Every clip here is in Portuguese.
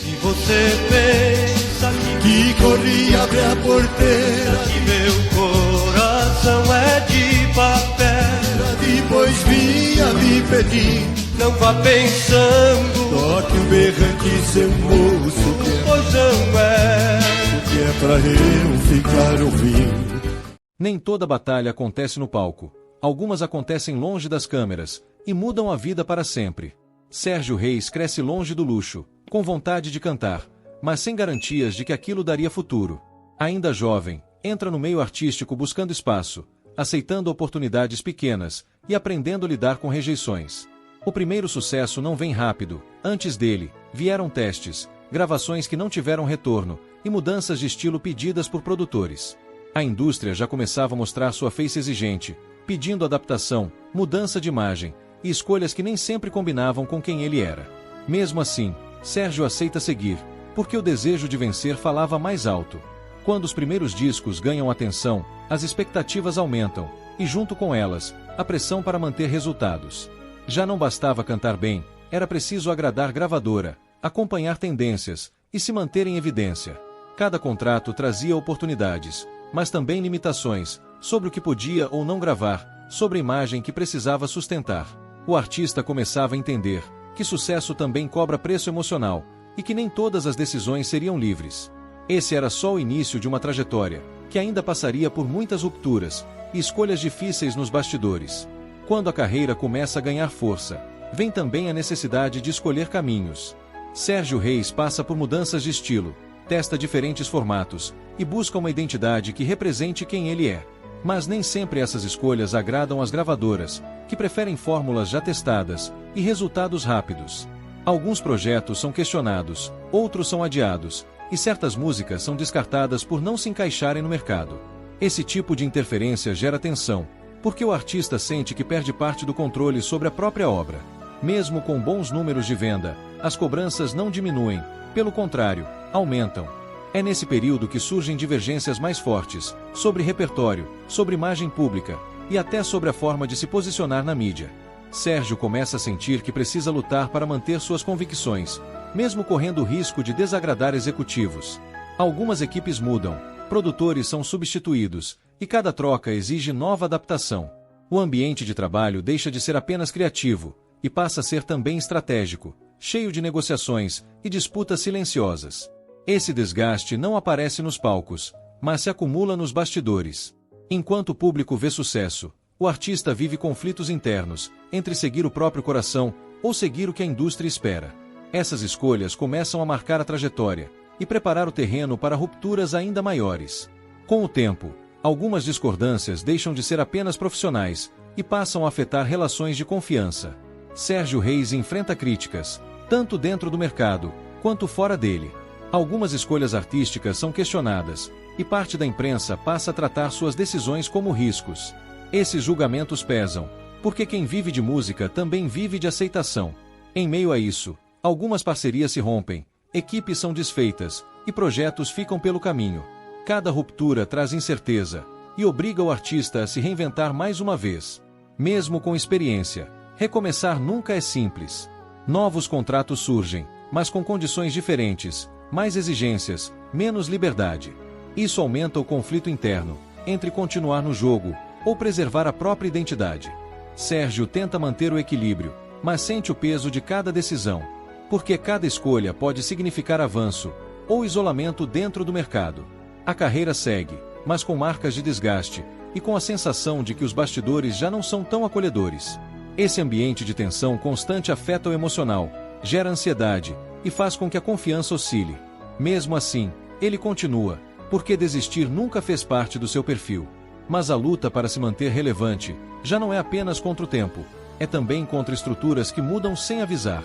Se você pensa que corri e abre a porteira, que meu coração é de papel, depois vinha me pedir, não vá pensando, toque o berrante, seu moço, pois não é o que é pra eu ficar ouvindo. Nem toda batalha acontece no palco. Algumas acontecem longe das câmeras e mudam a vida para sempre. Sérgio Reis cresce longe do luxo, com vontade de cantar, mas sem garantias de que aquilo daria futuro. Ainda jovem, entra no meio artístico buscando espaço, aceitando oportunidades pequenas e aprendendo a lidar com rejeições. O primeiro sucesso não vem rápido. Antes dele, vieram testes, gravações que não tiveram retorno e mudanças de estilo pedidas por produtores. A indústria já começava a mostrar sua face exigente, pedindo adaptação, mudança de imagem e escolhas que nem sempre combinavam com quem ele era. Mesmo assim, Sérgio aceita seguir, porque o desejo de vencer falava mais alto. Quando os primeiros discos ganham atenção, as expectativas aumentam, e junto com elas, a pressão para manter resultados. Já não bastava cantar bem, era preciso agradar gravadora, acompanhar tendências e se manter em evidência. Cada contrato trazia oportunidades, mas também limitações, sobre o que podia ou não gravar, sobre a imagem que precisava sustentar. O artista começava a entender que sucesso também cobra preço emocional, e que nem todas as decisões seriam livres. Esse era só o início de uma trajetória, que ainda passaria por muitas rupturas e escolhas difíceis nos bastidores. Quando a carreira começa a ganhar força, vem também a necessidade de escolher caminhos. Sérgio Reis passa por mudanças de estilo, testa diferentes formatos e busca uma identidade que represente quem ele é. Mas nem sempre essas escolhas agradam às gravadoras, que preferem fórmulas já testadas e resultados rápidos. Alguns projetos são questionados, outros são adiados, e certas músicas são descartadas por não se encaixarem no mercado. Esse tipo de interferência gera tensão, porque o artista sente que perde parte do controle sobre a própria obra. Mesmo com bons números de venda, as cobranças não diminuem, pelo contrário, aumentam. É nesse período que surgem divergências mais fortes, sobre repertório, sobre imagem pública, e até sobre a forma de se posicionar na mídia. Sérgio começa a sentir que precisa lutar para manter suas convicções, mesmo correndo o risco de desagradar executivos. Algumas equipes mudam, produtores são substituídos, e cada troca exige nova adaptação. O ambiente de trabalho deixa de ser apenas criativo, e passa a ser também estratégico, cheio de negociações e disputas silenciosas. Esse desgaste não aparece nos palcos, mas se acumula nos bastidores. Enquanto o público vê sucesso, o artista vive conflitos internos, entre seguir o próprio coração ou seguir o que a indústria espera. Essas escolhas começam a marcar a trajetória e preparar o terreno para rupturas ainda maiores. Com o tempo, algumas discordâncias deixam de ser apenas profissionais e passam a afetar relações de confiança. Sérgio Reis enfrenta críticas, tanto dentro do mercado, quanto fora dele. Algumas escolhas artísticas são questionadas, e parte da imprensa passa a tratar suas decisões como riscos. Esses julgamentos pesam, porque quem vive de música também vive de aceitação. Em meio a isso, algumas parcerias se rompem, equipes são desfeitas, e projetos ficam pelo caminho. Cada ruptura traz incerteza, e obriga o artista a se reinventar mais uma vez. Mesmo com experiência, recomeçar nunca é simples. Novos contratos surgem, mas com condições diferentes, mais exigências, menos liberdade. Isso aumenta o conflito interno, entre continuar no jogo, ou preservar a própria identidade. Sérgio tenta manter o equilíbrio, mas sente o peso de cada decisão, porque cada escolha pode significar avanço, ou isolamento dentro do mercado. A carreira segue, mas com marcas de desgaste, e com a sensação de que os bastidores já não são tão acolhedores. Esse ambiente de tensão constante afeta o emocional, gera ansiedade, e faz com que a confiança oscile. Mesmo assim, ele continua, porque desistir nunca fez parte do seu perfil. Mas a luta para se manter relevante já não é apenas contra o tempo, é também contra estruturas que mudam sem avisar.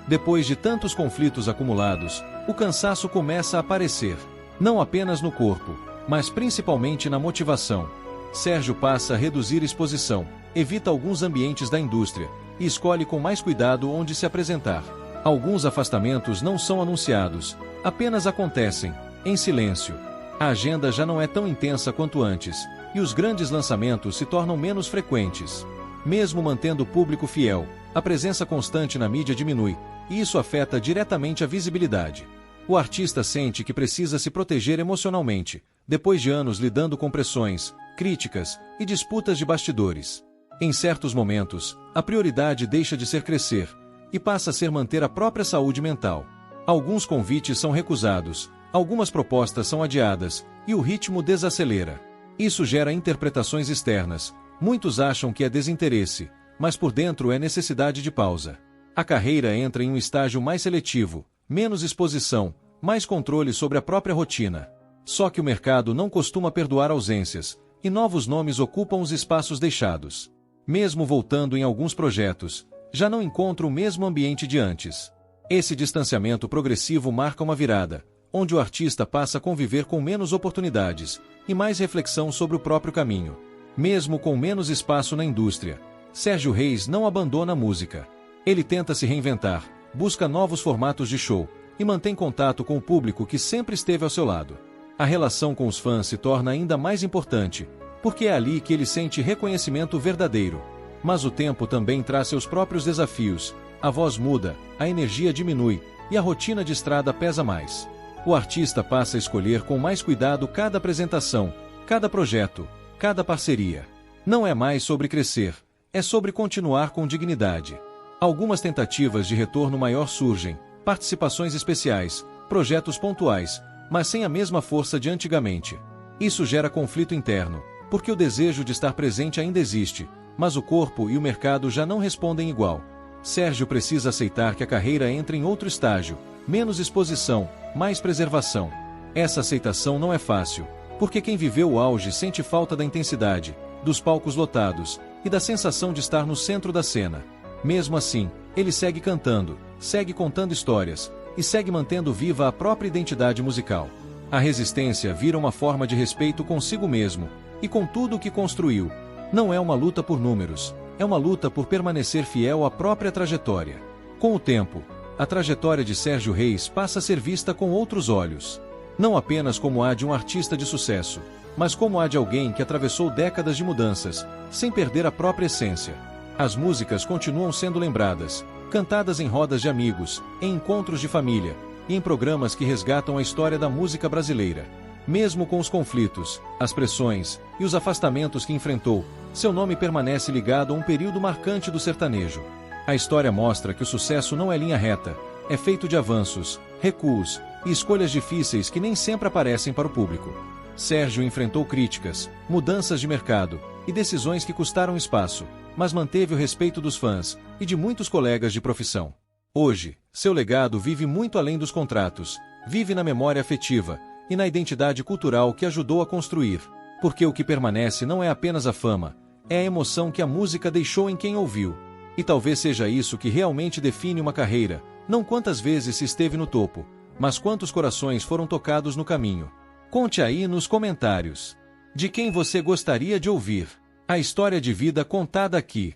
Depois de tantos conflitos acumulados, o cansaço começa a aparecer, não apenas no corpo, mas principalmente na motivação. Sérgio passa a reduzir exposição, evita alguns ambientes da indústria e escolhe com mais cuidado onde se apresentar. Alguns afastamentos não são anunciados, apenas acontecem, em silêncio. A agenda já não é tão intensa quanto antes, e os grandes lançamentos se tornam menos frequentes. Mesmo mantendo o público fiel, a presença constante na mídia diminui, e isso afeta diretamente a visibilidade. O artista sente que precisa se proteger emocionalmente, depois de anos lidando com pressões, críticas e disputas de bastidores. Em certos momentos, a prioridade deixa de ser crescer e passa a ser manter a própria saúde mental. Alguns convites são recusados, algumas propostas são adiadas e o ritmo desacelera. Isso gera interpretações externas. Muitos acham que é desinteresse, mas por dentro é necessidade de pausa. A carreira entra em um estágio mais seletivo, menos exposição, mais controle sobre a própria rotina. Só que o mercado não costuma perdoar ausências, e novos nomes ocupam os espaços deixados. Mesmo voltando em alguns projetos, já não encontra o mesmo ambiente de antes. Esse distanciamento progressivo marca uma virada, onde o artista passa a conviver com menos oportunidades e mais reflexão sobre o próprio caminho. Mesmo com menos espaço na indústria, Sérgio Reis não abandona a música. Ele tenta se reinventar, busca novos formatos de show e mantém contato com o público que sempre esteve ao seu lado. A relação com os fãs se torna ainda mais importante, porque é ali que ele sente reconhecimento verdadeiro. Mas o tempo também traz seus próprios desafios. A voz muda, a energia diminui e a rotina de estrada pesa mais. O artista passa a escolher com mais cuidado cada apresentação, cada projeto, cada parceria. Não é mais sobre crescer, é sobre continuar com dignidade. Algumas tentativas de retorno maior surgem, participações especiais, projetos pontuais, mas sem a mesma força de antigamente. Isso gera conflito interno, porque o desejo de estar presente ainda existe, mas o corpo e o mercado já não respondem igual. Sérgio precisa aceitar que a carreira entra em outro estágio, menos exposição, mais preservação. Essa aceitação não é fácil, porque quem viveu o auge sente falta da intensidade, dos palcos lotados e da sensação de estar no centro da cena. Mesmo assim, ele segue cantando, segue contando histórias e segue mantendo viva a própria identidade musical. A resistência vira uma forma de respeito consigo mesmo e com tudo o que construiu. Não é uma luta por números, é uma luta por permanecer fiel à própria trajetória. Com o tempo, a trajetória de Sérgio Reis passa a ser vista com outros olhos. Não apenas como a de um artista de sucesso, mas como a de alguém que atravessou décadas de mudanças, sem perder a própria essência. As músicas continuam sendo lembradas, cantadas em rodas de amigos, em encontros de família, e em programas que resgatam a história da música brasileira. Mesmo com os conflitos, as pressões e os afastamentos que enfrentou, seu nome permanece ligado a um período marcante do sertanejo. A história mostra que o sucesso não é linha reta, é feito de avanços, recuos e escolhas difíceis que nem sempre aparecem para o público. Sérgio enfrentou críticas, mudanças de mercado e decisões que custaram espaço, mas manteve o respeito dos fãs e de muitos colegas de profissão. Hoje, seu legado vive muito além dos contratos, vive na memória afetiva e na identidade cultural que ajudou a construir, porque o que permanece não é apenas a fama, é a emoção que a música deixou em quem ouviu. E talvez seja isso que realmente define uma carreira, não quantas vezes se esteve no topo, mas quantos corações foram tocados no caminho. Conte aí nos comentários de quem você gostaria de ouvir a história de vida contada aqui.